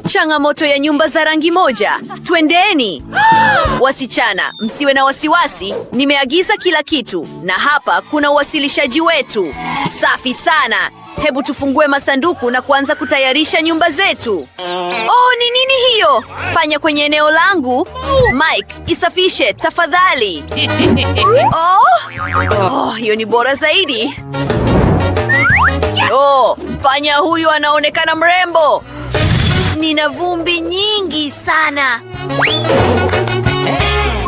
Changamoto ya nyumba za rangi moja. Twendeni. Wasichana, msiwe na wasiwasi. Nimeagiza kila kitu na hapa kuna uwasilishaji wetu. Safi sana. Hebu tufungue masanduku na kuanza kutayarisha nyumba zetu. Oh, ni nini hiyo? Panya kwenye eneo langu. Mike, isafishe tafadhali. Oh, hiyo ni bora zaidi. Oh, panya huyu anaonekana mrembo. Nina vumbi nyingi sana.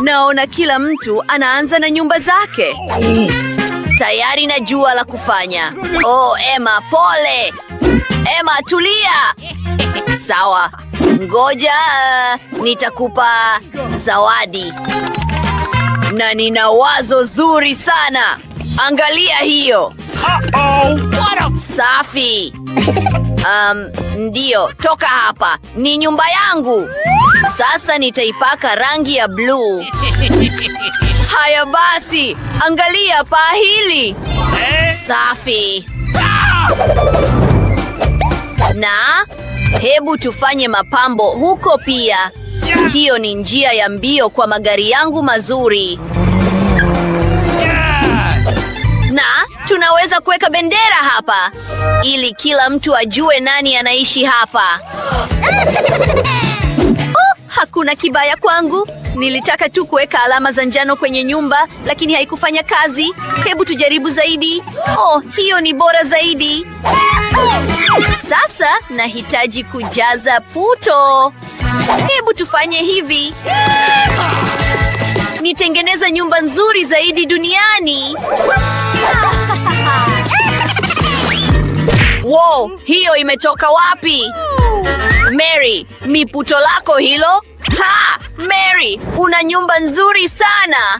Naona kila mtu anaanza na nyumba zake. Tayari na jua la kufanya. Oh, Emma, pole. Emma, tulia. Sawa. Ngoja, nitakupa zawadi. Na nina wazo zuri sana. Angalia hiyo. Safi. Ndiyo, toka hapa. Ni nyumba yangu. Sasa nitaipaka rangi ya bluu. Haya basi, angalia paa hili. Safi. Na hebu tufanye mapambo huko pia. Hiyo ni njia ya mbio kwa magari yangu mazuri. Na tunaweza kuweka bendera hapa ili kila mtu ajue nani anaishi hapa. Hakuna kibaya kwangu. Nilitaka tu kuweka alama za njano kwenye nyumba, lakini haikufanya kazi. Hebu tujaribu zaidi. Oh, hiyo ni bora zaidi. Sasa nahitaji kujaza puto. Hebu tufanye hivi. Nitengeneza nyumba nzuri zaidi duniani. Wow, hiyo imetoka wapi? Mary, ni puto lako hilo? Ha! Mary, una nyumba nzuri sana.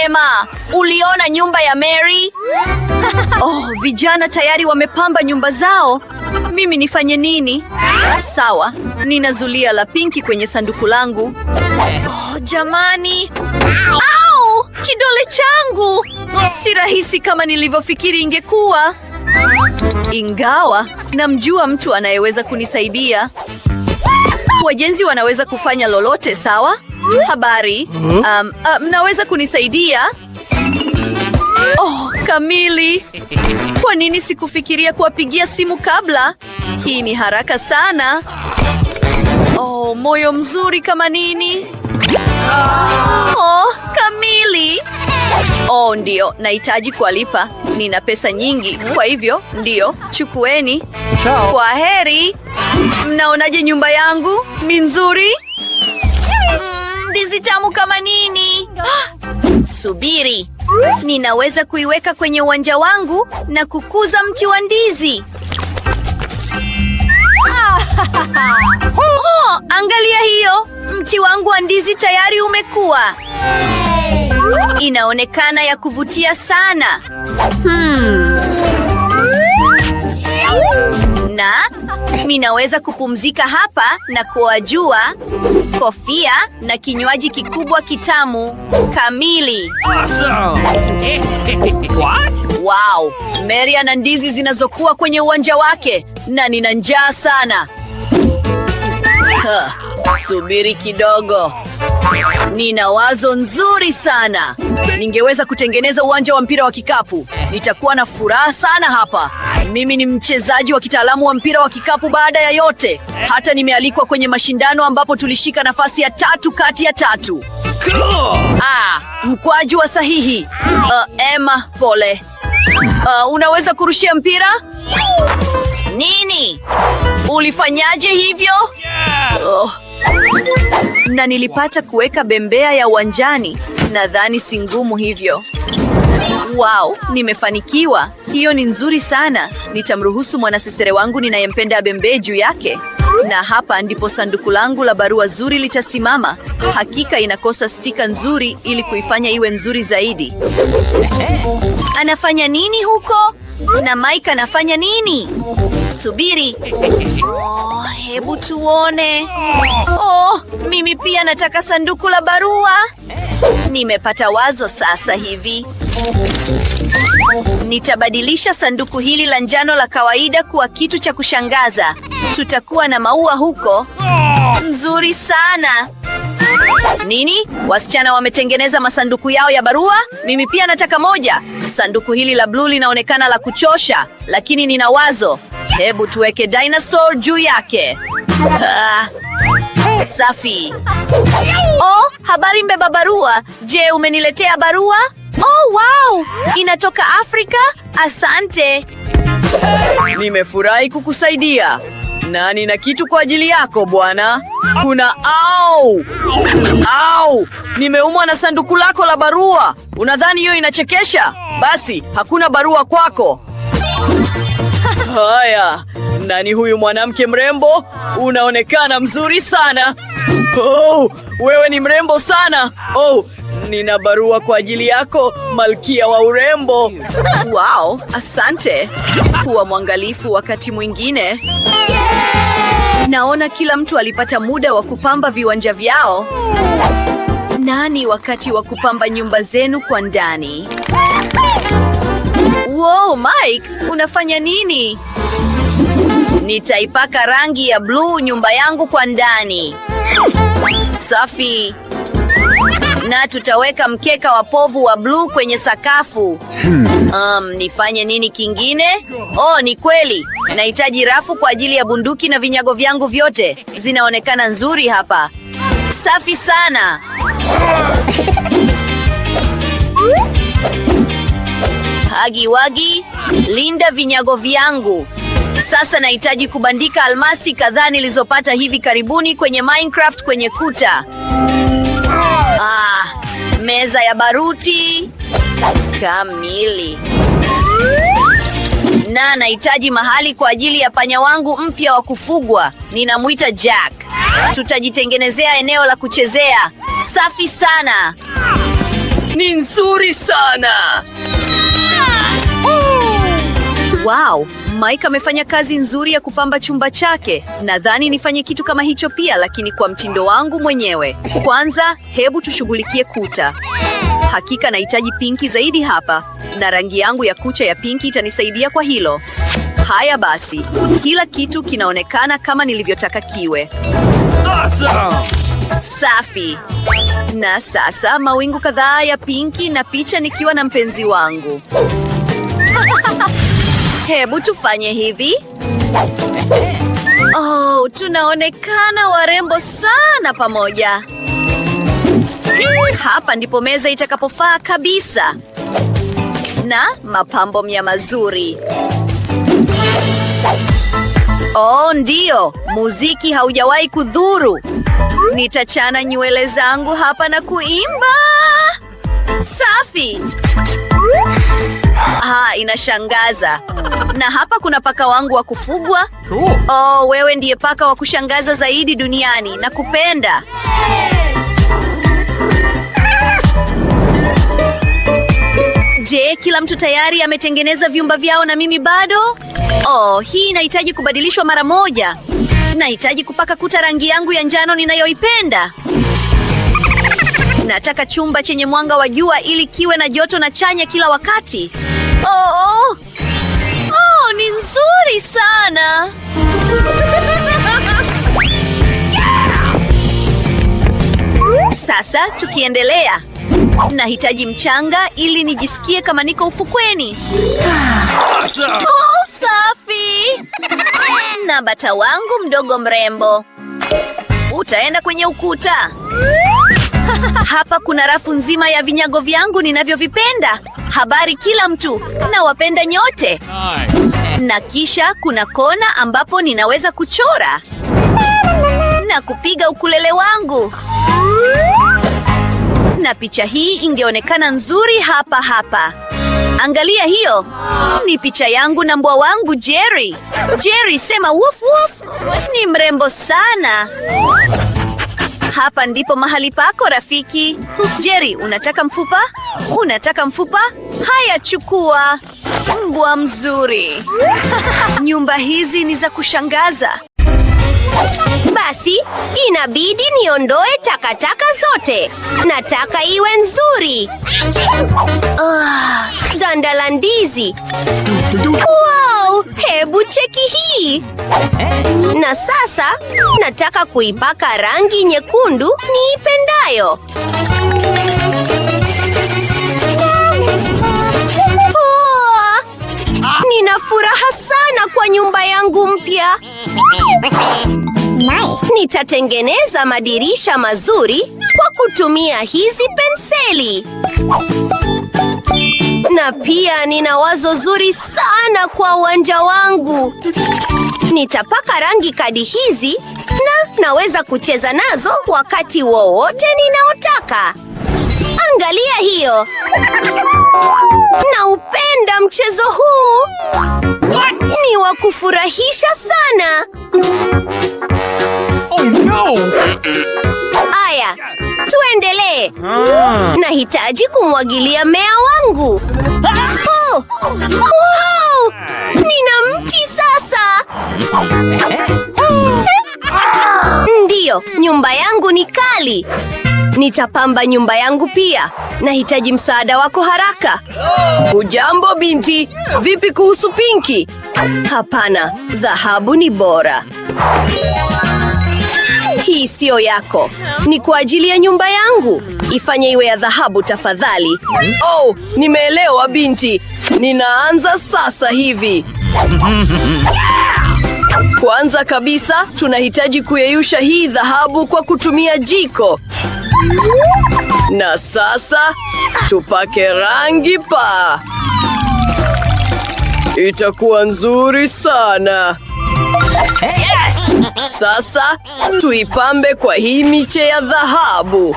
Emma, uliona nyumba ya Mary? Oh, vijana tayari wamepamba nyumba zao. Mimi nifanye nini? Sawa, nina zulia la pinki kwenye sanduku langu. Oh, jamani. Au! Kidole changu! Si rahisi kama nilivyofikiri ingekuwa. Ingawa namjua mtu anayeweza kunisaidia. Wajenzi wanaweza kufanya lolote, sawa? Habari. Mnaweza kunisaidia? Oh, Kamili. Kwa nini sikufikiria kuwapigia simu kabla? Hii ni haraka sana. Oh, moyo mzuri kama nini. Oh, Kamili. Oh, ndio, nahitaji kuwalipa. Nina pesa nyingi, kwa hivyo, ndio, chukueni. Kwa heri. Mnaonaje nyumba yangu? Ni nzuri? Ndizi tamu kama nini? Subiri. Ninaweza kuiweka kwenye uwanja wangu na kukuza mti wa ndizi. Oh, angalia hiyo. Mti wangu wa ndizi tayari umekua. Inaonekana ya kuvutia sana. Na ninaweza kupumzika hapa na kuwajua kofia na kinywaji kikubwa kitamu. Kamili. Awesome. What? Wow, Mary ana ndizi zinazokuwa kwenye uwanja wake na nina njaa sana. Subiri kidogo. Nina wazo nzuri sana. Ningeweza kutengeneza uwanja wa mpira wa kikapu. Nitakuwa na furaha sana hapa. Mimi ni mchezaji wa kitaalamu wa mpira wa kikapu baada ya yote. Hata nimealikwa kwenye mashindano ambapo tulishika nafasi ya 3 kati ya 3. Cool. Mkwaju wa sahihi. Emma, pole. Unaweza kurushia mpira? Nini? Ulifanyaje hivyo? Na nilipata kuweka bembea ya uwanjani. Nadhani si ngumu hivyo. Wow, nimefanikiwa. Hiyo ni nzuri sana. Nitamruhusu mwanasesere wangu ninayempenda bembee juu yake. Na hapa ndipo sanduku langu la barua zuri litasimama. Hakika inakosa stika nzuri ili kuifanya iwe nzuri zaidi. Anafanya nini huko? Na Mike anafanya nini? Subiri. Oh, Hebu tuone. Oh, mimi pia nataka sanduku la barua. Nimepata wazo sasa hivi. Nitabadilisha sanduku hili la njano la kawaida kuwa kitu cha kushangaza. Tutakuwa na maua huko. Nzuri sana. Nini? Wasichana wametengeneza masanduku yao ya barua? Mimi pia nataka moja. Sanduku hili la blue linaonekana la kuchosha, lakini nina wazo. Hebu tuweke dinosaur juu yake. Safi. Oh, habari mbeba barua. Je, umeniletea barua? Oh, wow! Inatoka Afrika? Asante. Nimefurahi kukusaidia. Na nina kitu kwa ajili yako bwana. Kuna au! Nimeumwa na sanduku lako la barua. Unadhani hiyo inachekesha? Basi, hakuna barua kwako. Haya, nani huyu mwanamke mrembo? Unaonekana mzuri sana. Oh, wewe ni mrembo sana. Oh, nina barua kwa ajili yako, malkia wa urembo. Wow, asante. Kuwa mwangalifu wakati mwingine. Naona kila mtu alipata muda wa kupamba viwanja vyao. Nani wakati wa kupamba nyumba zenu kwa ndani? Wow, Mike, unafanya nini? Nitaipaka rangi ya bluu nyumba yangu kwa ndani. Safi. Na tutaweka mkeka wa povu wa bluu kwenye sakafu. Nifanye nini kingine? Oh, ni kweli. Nahitaji rafu kwa ajili ya bunduki na vinyago vyangu vyote. Zinaonekana nzuri hapa. Safi sana. Hagi wagi, linda vinyago vyangu. Sasa nahitaji kubandika almasi kadhaa nilizopata hivi karibuni kwenye Minecraft kwenye kuta. Meza ya baruti kamili. Na nahitaji mahali kwa ajili ya panya wangu mpya wa kufugwa. Ninamuita Jack. Tutajitengenezea eneo la kuchezea. Safi sana. Ni nzuri sana. Wow, Mike amefanya kazi nzuri ya kupamba chumba chake. Nadhani nifanye kitu kama hicho pia, lakini kwa mtindo wangu mwenyewe. Kwanza, hebu tushughulikie kuta. Hakika nahitaji pinki zaidi hapa, na rangi yangu ya kucha ya pinki itanisaidia kwa hilo. Haya basi, kila kitu kinaonekana kama nilivyotaka kiwe. Awesome! Safi. Na sasa mawingu kadhaa ya pinki na picha nikiwa na mpenzi wangu. Hebu tufanye hivi. Oh, tunaonekana warembo sana pamoja. Hapa ndipo meza itakapofaa kabisa. Na mapambo mazuri. Oh, ndio. Muziki haujawahi kudhuru. Nitachana nywele zangu hapa na kuimba. Safi. Inashangaza. Na hapa kuna paka wangu wa kufugwa. Cool. Oh, wewe ndiye paka wa kushangaza zaidi duniani. Nakupenda. Je, kila mtu tayari ametengeneza vyumba vyao na mimi bado? Oh, hii inahitaji kubadilishwa mara moja. Nahitaji kupaka kuta rangi yangu ya njano ninayoipenda. Nataka chumba chenye mwanga wa jua ili kiwe na joto na chanya kila wakati. Oh, ni nzuri sana. Sasa tukiendelea. Nahitaji mchanga ili nijisikie kama niko ufukweni. Awesome! Oh, safi. Na bata wangu mdogo mrembo. Utaenda kwenye ukuta. Hapa kuna rafu nzima ya vinyago vyangu ninavyovipenda. Habari kila mtu, nawapenda nyote. Nice! Na kisha kuna kona ambapo ninaweza kuchora na kupiga ukulele wangu. Na picha hii ingeonekana nzuri hapa. Angalia hiyo. Ni picha yangu na mbwa wangu Jerry. Jerry, sema woof woof. Ni mrembo sana. Hapa ndipo mahali pako rafiki. Jerry, unataka mfupa? Unataka mfupa? Haya, chukua. Mbwa mzuri. Nyumba hizi ni za kushangaza. Basi, inabidi niondoe takataka zote. Nataka iwe nzuri. Ganda la ndizi. Wow, hebu cheki hii. Na sasa, nataka kuipaka rangi nyekundu niipendayo. Nina furaha sana kwa nyumba yangu mpya. Nitatengeneza madirisha mazuri kwa kutumia hizi penseli. Na pia nina wazo zuri sana kwa uwanja wangu. Nitapaka rangi kadi hizi na naweza kucheza nazo wakati wowote ninaotaka. Angalia hiyo. Naupenda mchezo huu. Ni wa kufurahisha sana. Oh no! Aya, tuendelee. Nahitaji kumwagilia mmea wangu. Oh! Wow! Nina mti sasa. Ndiyo, nyumba yangu ni kali. Nitapamba nyumba yangu pia. Nahitaji msaada wako haraka. Hujambo binti, vipi kuhusu pinki? Hapana, dhahabu ni bora. Hii siyo yako, ni kwa ajili ya nyumba yangu. Ifanye iwe ya dhahabu tafadhali. Oh, nimeelewa binti. Ninaanza sasa hivi. Kwanza kabisa, tunahitaji kuyeyusha hii dhahabu kwa kutumia jiko. Na sasa, tupake rangi paa. Itakuwa nzuri sana. Sasa, tuipambe kwa hii miche ya dhahabu.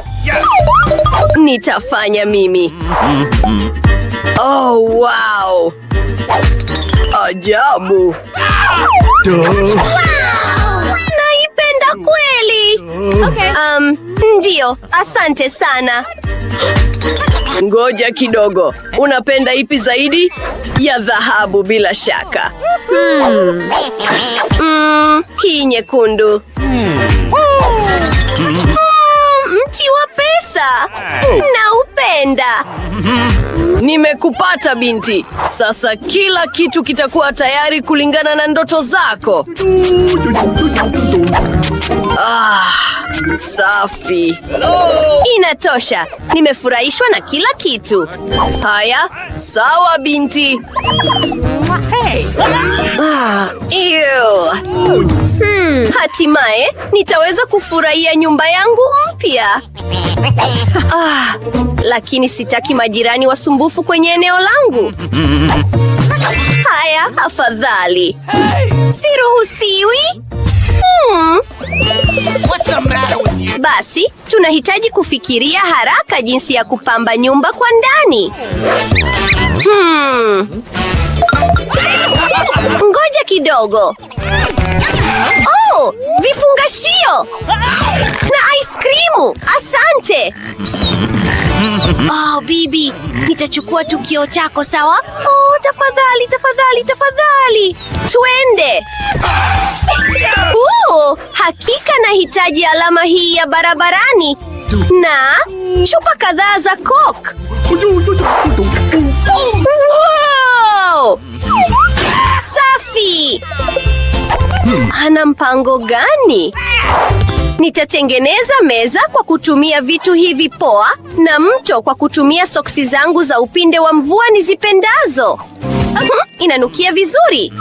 Nitafanya mimi. Oh, wow! Ajabu! Naipenda kweli! Ndiyo, asante sana. Ngoja kidogo. Unapenda ipi zaidi? Ya dhahabu bila shaka. Hii nyekundu. Mti wa pesa. Naupenda. Nimekupata binti. Sasa kila kitu kitakuwa tayari kulingana na ndoto zako. Safi. Inatosha. Nimefurahishwa na kila kitu. Haya, sawa binti. Hatimaye nitaweza kufurahia nyumba yangu mpya. Lakini sitaki majirani wasumbufu kwenye eneo langu. Haya, afadhali. Siruhusiwi. Basi, tunahitaji kufikiria haraka jinsi ya kupamba nyumba kwa ndani. Ngoja kidogo. Oh, vifungashio na ice cream. Asante. Oh, bibi, nitachukua tukio chako, sawa? Oh, tafadhali, tafadhali, tafadhali. Twende. Hakika nahitaji alama hii ya barabarani na chupa kadhaa za Coke. Wow! Safi! Ana mpango gani? Nitatengeneza meza kwa kutumia vitu hivi poa na mto kwa kutumia soksi zangu za upinde wa mvua nizipendazo. Inanukia vizuri.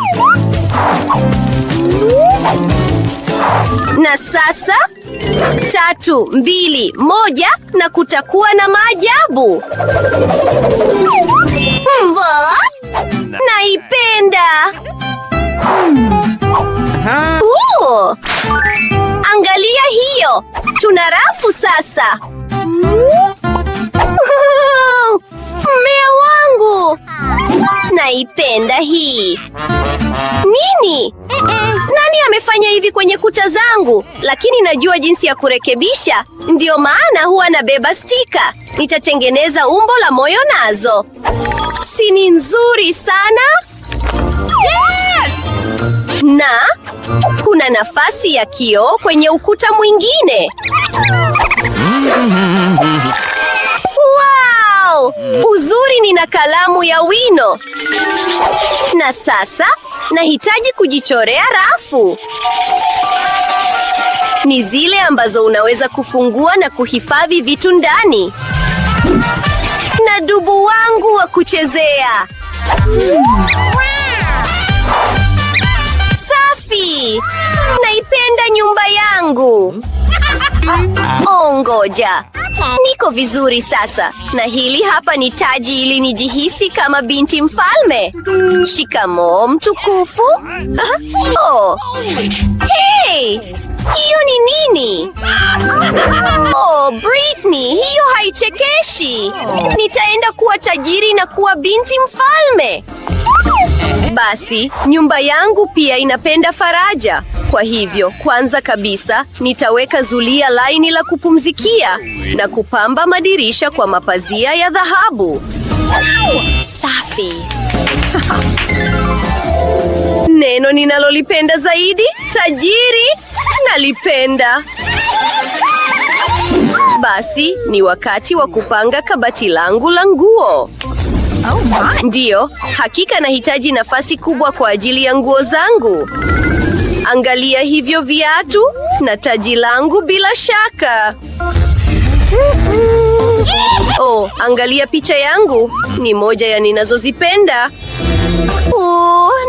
Na sasa 3, 2, 1 na kutakuwa na maajabu. Naipenda. Angalia hiyo. Tuna rafu sasa. Mmea wangu. Naipenda hii. Nini? Nani amefanya hivi kwenye kuta zangu? Lakini najua jinsi ya kurekebisha. Ndio maana huwa nabeba stika. Nitatengeneza umbo la moyo nazo. Si ni nzuri sana? Yes! Na kuna nafasi ya kioo kwenye ukuta mwingine. Wow! Uzuri, nina kalamu ya wino. Na sasa nahitaji kujichorea rafu. Ni zile ambazo unaweza kufungua na kuhifadhi vitu ndani. Na dubu wangu wa kuchezea. Safi! Naipenda nyumba yangu. Oh, ngoja. Niko vizuri sasa. Na hili hapa ni taji ili nijihisi kama binti mfalme. Shikamoo, mtukufu. Oh. Hey! Hiyo ni nini? Oh, Britney, hiyo haichekeshi. Nitaenda kuwa tajiri na kuwa binti mfalme. Basi, nyumba yangu pia inapenda faraja. Kwa hivyo, kwanza kabisa, nitaweka zulia laini la kupumzikia na kupamba madirisha kwa mapazia ya dhahabu. Safi. Neno ninalolipenda zaidi, tajiri, nalipenda. Basi, ni wakati wa kupanga kabati langu la nguo. Ndiyo, hakika nahitaji nafasi kubwa kwa ajili ya nguo zangu. Angalia hivyo viatu na taji langu bila shaka. Oh, angalia picha yangu. Ni moja ya ninazozipenda.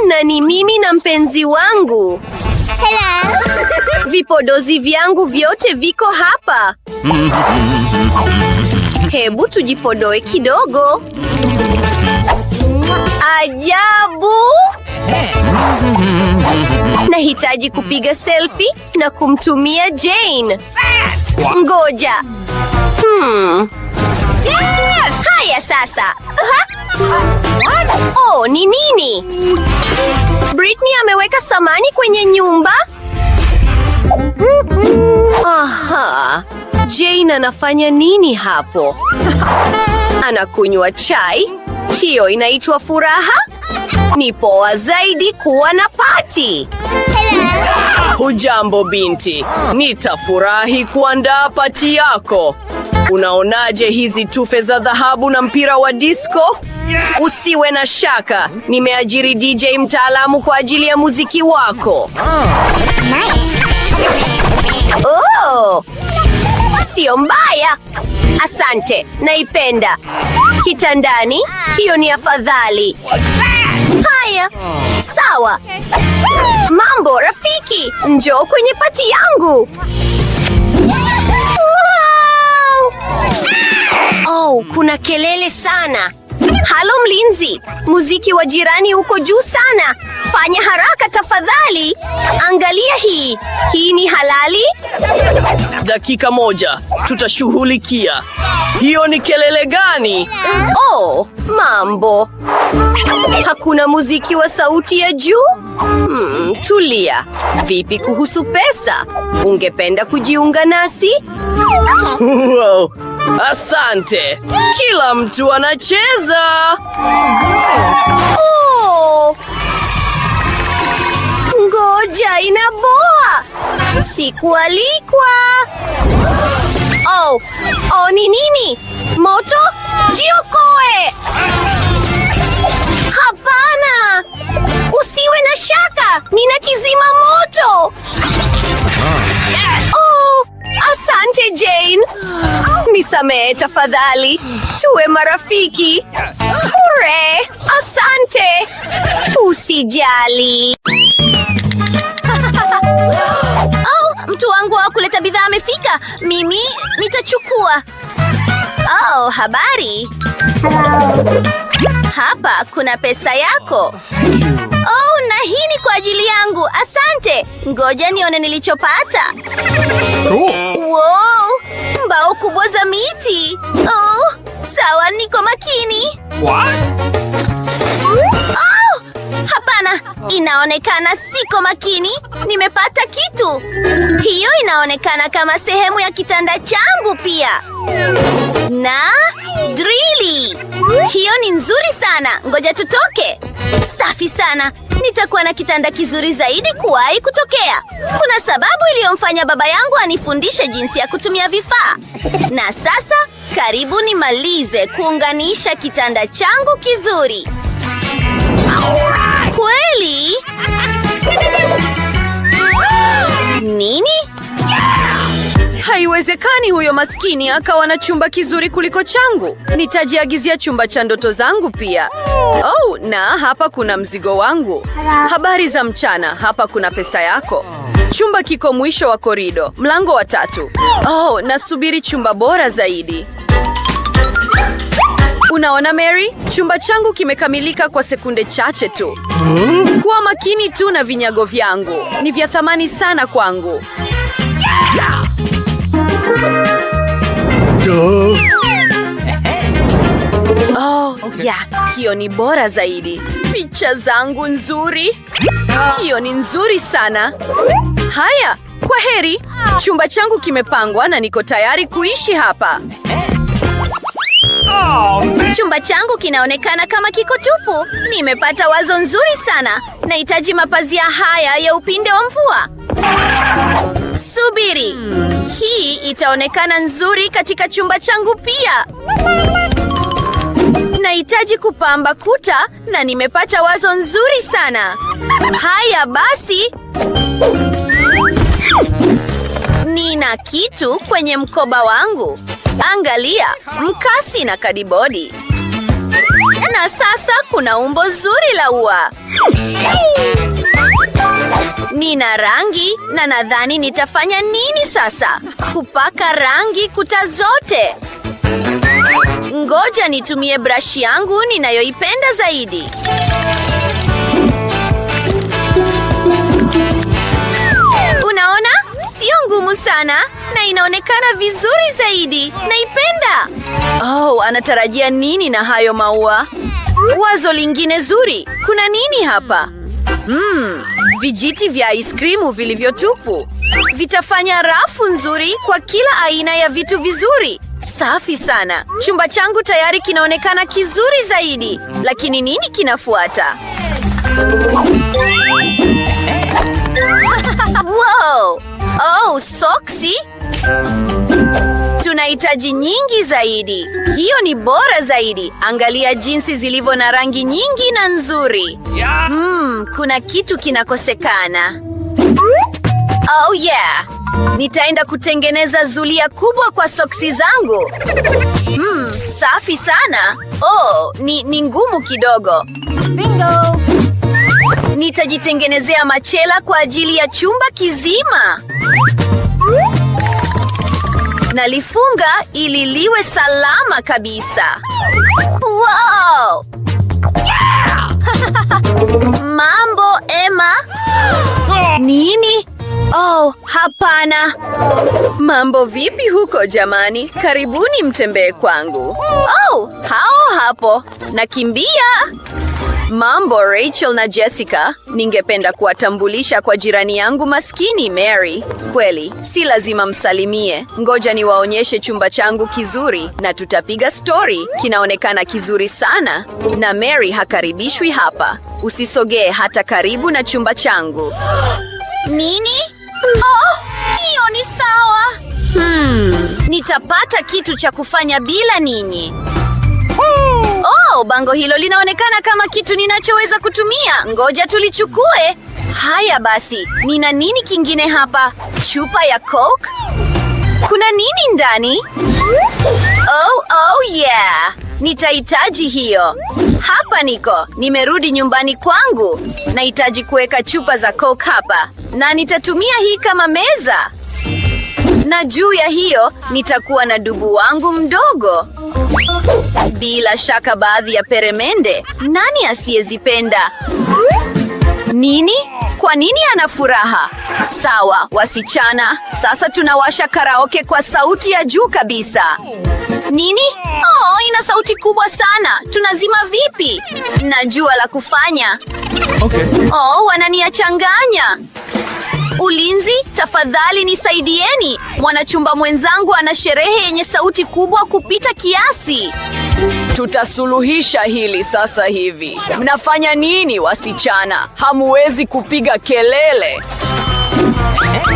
Na ni mimi na mpenzi wangu. Hello. Vipodozi vyangu vyote viko hapa. Hebu tujipodoe kidogo. Ajabu! Nahitaji kupiga selfie na kumtumia Jane. Ngoja. Yes! Haya sasa. Oh, ni nini? Britney ameweka samani kwenye nyumba? Aha. Jane anafanya nini hapo? Anakunywa chai? Hiyo inaitwa furaha? Ni poa zaidi kuwa na pati. Hujambo binti, nitafurahi kuandaa pati yako. Unaonaje hizi tufe za dhahabu na mpira wa disco? Usiwe na shaka, nimeajiri DJ mtaalamu kwa ajili ya muziki wako. Oh! Sio mbaya. Asante, naipenda. Kitandani, hiyo ni afadhali. Haya, sawa. Mambo rafiki, njoo kwenye pati yangu. Wow! Oh, kuna kelele sana. Halo mlinzi, muziki wa jirani uko juu sana. Fanya haraka tafadhali. Angalia hii. Hii ni halali? Dakika moja, tutashughulikia. Hiyo ni kelele gani? Oh, mambo. Hakuna muziki wa sauti ya juu? Tulia. Vipi kuhusu pesa? Ungependa kujiunga nasi? Wow, asante. Kila mtu anacheza. Oh! Ngoja, inaboa. Sikualikwa. Oh, ni nini? Moto? Jiokoe! Hapana! Usiwe na shaka, nina kizima moto. Oh, asante Jane. Nisamehe tafadhali. Tuwe marafiki. Hurre! Asante. Usijali. Mtu wangu wa kuleta bidhaa amefika. Mimi nitachukua. Oh, habari. Hapa kuna pesa yako. Oh, na hii ni kwa ajili yangu. Asante. Ngoja nione nilichopata. Wow, mbao kubwa za miti. Oh, sawa, niko makini. What? Oh, Hapana, inaonekana siko makini. Nimepata kitu. Hiyo inaonekana kama sehemu ya kitanda changu pia. Na drili. Hiyo ni nzuri sana. Ngoja tutoke. Safi sana. Nitakuwa na kitanda kizuri zaidi kuwahi kutokea. Kuna sababu iliyomfanya baba yangu anifundishe jinsi ya kutumia vifaa. Na sasa, karibu nimalize kuunganisha kitanda changu kizuri. Kweli? Nini? Haiwezekani huyo maskini akawa na chumba kizuri kuliko changu. Nitajiagizia chumba cha ndoto zangu pia. Oh, na hapa kuna mzigo wangu. Habari za mchana, hapa kuna pesa yako. Chumba kiko mwisho wa korido, mlango wa 3. Oh, nasubiri chumba bora zaidi. Unaona Mary, chumba changu kimekamilika kwa sekunde chache tu. Kuwa makini tu na vinyago vyangu. Ni vya thamani sana kwangu. Oh, hiyo ni bora zaidi. Picha zangu nzuri. Hiyo ni nzuri sana. Haya, kwa heri. Chumba changu kimepangwa na niko tayari kuishi hapa. Chumba changu kinaonekana kama kiko tupu. Nimepata wazo nzuri sana. Nahitaji mapazia haya ya upinde wa mvua. Subiri. Hii itaonekana nzuri katika chumba changu pia. Nahitaji kupamba kuta na nimepata wazo nzuri sana. Haya basi. Nina kitu kwenye mkoba wangu. Angalia, mkasi na kadibodi. Na sasa kuna umbo zuri la ua. Nina rangi na nadhani nitafanya nini sasa? Kupaka rangi kuta zote. Ngoja nitumie brashi yangu ninayoipenda zaidi. Unaona? Sio ngumu sana na inaonekana vizuri zaidi. Naipenda. Oh, anatarajia nini na hayo maua? Wazo lingine zuri. Kuna nini hapa? Vijiti vya ice cream vilivyotupu. Vitafanya rafu nzuri kwa kila aina ya vitu vizuri. Safi sana. Chumba changu tayari kinaonekana kizuri zaidi. Lakini nini kinafuata? Wow! Oh, soksi? Tunahitaji nyingi zaidi. Hiyo ni bora zaidi. Angalia jinsi zilivyo na rangi nyingi na nzuri. Kuna kitu kinakosekana. Oh yeah. Nitaenda kutengeneza zulia kubwa kwa soksi zangu. Safi sana. Oh, ni ngumu kidogo. Bingo. Nitajitengenezea machela kwa ajili ya chumba kizima. Nalifunga ili liwe salama kabisa. Wow! Mambo, Emma? Nini? Oh, hapana. Mambo vipi huko jamani? Karibuni mtembee kwangu. Oh, hao hapo. Nakimbia. Mambo Rachel na Jessica, ningependa kuwatambulisha kwa jirani yangu maskini Mary. Kweli, si lazima msalimie. Ngoja niwaonyeshe chumba changu kizuri na tutapiga story. Kinaonekana kizuri sana na Mary hakaribishwi hapa. Usisogee hata karibu na chumba changu. Nini? Oh, hiyo ni sawa. Nitapata kitu cha kufanya bila ninyi. Oh, bango hilo linaonekana kama kitu ninachoweza kutumia. Ngoja tulichukue. Haya basi, nina nini kingine hapa? Chupa ya Coke? Kuna nini ndani? Oh yeah. Nitahitaji hiyo. Hapa niko. Nimerudi nyumbani kwangu. Nahitaji kuweka chupa za Coke hapa. Na nitatumia hii kama meza. Na juu ya hiyo, nitakuwa na dubu wangu mdogo. Bila shaka baadhi ya peremende. Nani asiyezipenda? Nini? Kwa nini ana furaha? Sawa, wasichana. Sasa tunawasha karaoke kwa sauti ya juu kabisa. Nini? Oh, ina sauti kubwa sana. Tunazima vipi? Najua la kufanya. Okay. Oh, wananiachanganya. Ulinzi, tafadhali nisaidieni. Mwanachumba mwenzangu ana sherehe yenye sauti kubwa kupita kiasi. Tutasuluhisha hili sasa hivi. Mnafanya nini wasichana? Hamuwezi kupiga kelele.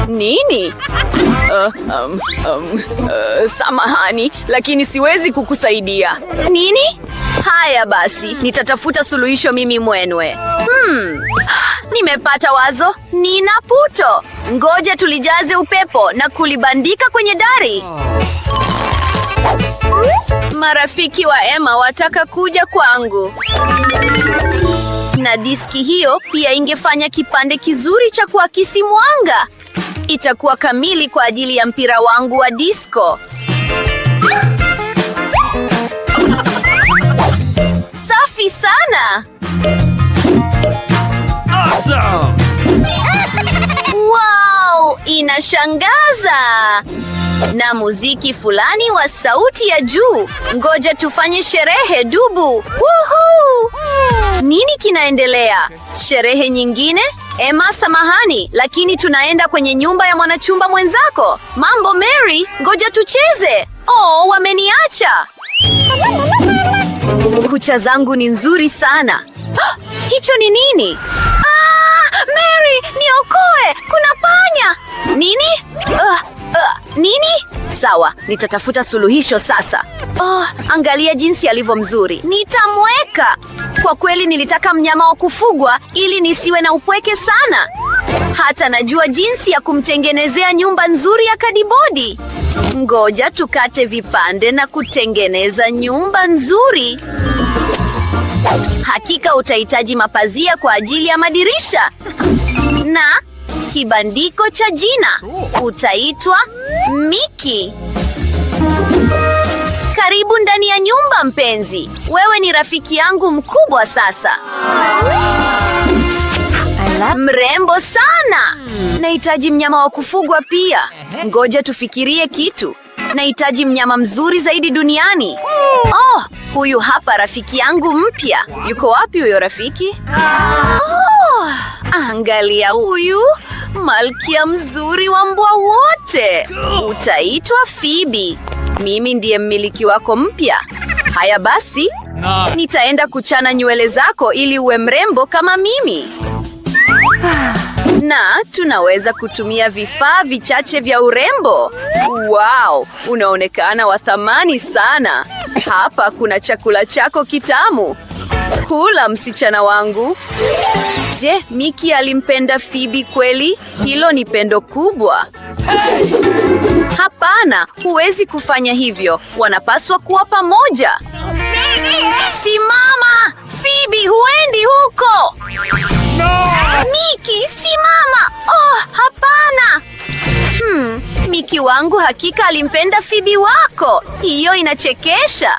Nini? Samahani, lakini siwezi kukusaidia. Nini? Haya basi, nitatafuta suluhisho mimi mwenyewe. Nimepata wazo. Nina puto. Ngoja tulijaze upepo na kulibandika kwenye dari. Marafiki wa Emma wataka kuja kwangu. Na diski hiyo pia ingefanya kipande kizuri cha kuakisi mwanga. Itakuwa kamili kwa ajili ya mpira wangu wa disco. Safi sana. Awesome! Wow, inashangaza. Na muziki fulani wa sauti ya juu. Ngoja tufanye sherehe dubu. Woohoo! Nini kinaendelea? Sherehe nyingine? Emma, samahani, lakini tunaenda kwenye nyumba ya mwanachumba mwenzako. Mambo Mary, ngoja tucheze. Oh, wameniacha. Kucha zangu ni nzuri sana. Hicho ni nini? Mary, niokoe! Kuna panya! Nini? Nini? Sawa, nitatafuta suluhisho sasa. Angalia jinsi alivyo mzuri. Nitamweka. Kwa kweli nilitaka mnyama wa kufugwa ili nisiwe na upweke sana. Hata najua jinsi ya kumtengenezea nyumba nzuri ya kadibodi. Ngoja tukate vipande na kutengeneza nyumba nzuri. Hakika utahitaji mapazia kwa ajili ya madirisha. Na kibandiko cha jina. Utaitwa Miki. Karibu ndani ya nyumba mpenzi. Wewe ni rafiki yangu mkubwa sasa. Mrembo sana. Nahitaji mnyama wa kufugwa pia. Ngoja tufikirie kitu. Nahitaji mnyama mzuri zaidi duniani. Huyu hapa rafiki yangu mpya. Yuko wapi huyo rafiki? Angalia huyu. Malkia mzuri wa mbwa wote. Utaitwa Phoebe. Mimi ndiye mmiliki wako mpya. Haya basi, nitaenda kuchana nywele zako ili uwe mrembo kama mimi. Na tunaweza kutumia vifaa vichache vya urembo. Wow, unaonekana wa thamani sana. Hapa kuna chakula chako kitamu. Kula msichana wangu. Je, Miki alimpenda Phoebe kweli? Hilo ni pendo kubwa. Hapana, huwezi kufanya hivyo. Wanapaswa kuwa pamoja. Simama! Phoebe, huendi huko! Miki, simama! Hapana! Miki wangu hakika alimpenda Phoebe wako. Hiyo inachekesha.